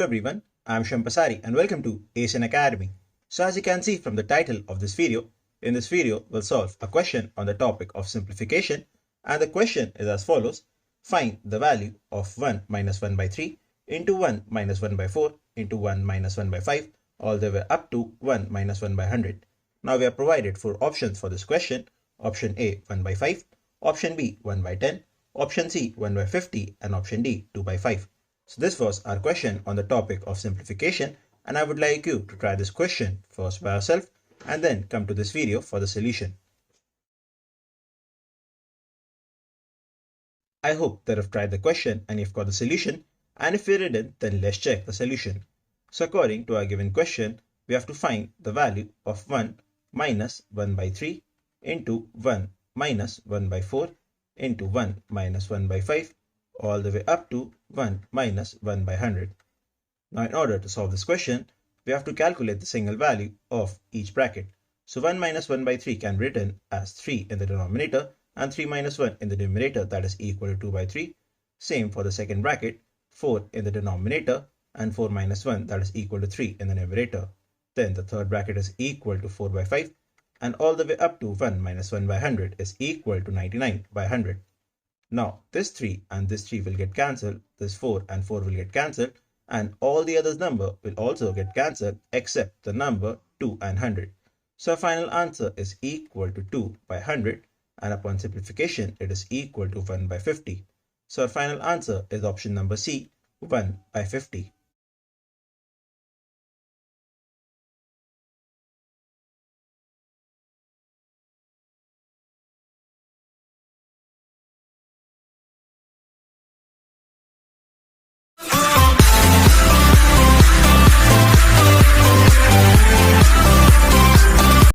Hello everyone, I am Shivam Pasari and welcome to Asian Academy. So as you can see from the title of this video, in this video we'll solve a question on the topic of simplification, and the question is as follows. Find the value of 1 minus 1 by 3 into 1 minus 1 by 4 into 1 minus 1 by 5 all the way up to 1 minus 1 by 100. Now we are provided 4 options for this question. Option A 1 by 5, option B 1 by 10, option C 1 by 50 and option D 2 by 5. So this was our question on the topic of simplification, and I would like you to try this question first by yourself and then come to this video for the solution. I hope that you've tried the question and you've got the solution, and if you didn't, then let's check the solution. So according to our given question, we have to find the value of 1 minus 1 by 3 into 1 minus 1 by 4 into 1 minus 1 by 5 all the way up to 1 minus 1 by 100. Now in order to solve this question, we have to calculate the single value of each bracket. So 1 minus 1 by 3 can be written as 3 in the denominator and 3 minus 1 in the numerator, that is equal to 2 by 3. Same for the second bracket, 4 in the denominator and 4 minus 1, that is equal to 3 in the numerator. Then the third bracket is equal to 4 by 5 and all the way up to 1 minus 1 by 100 is equal to 99 by 100. Now this 3 and this 3 will get cancelled, this 4 and 4 will get cancelled, and all the others number will also get cancelled except the number 2 and 100. So our final answer is equal to 2 by 100, and upon simplification it is equal to 1 by 50. So our final answer is option number C, 1 by 50.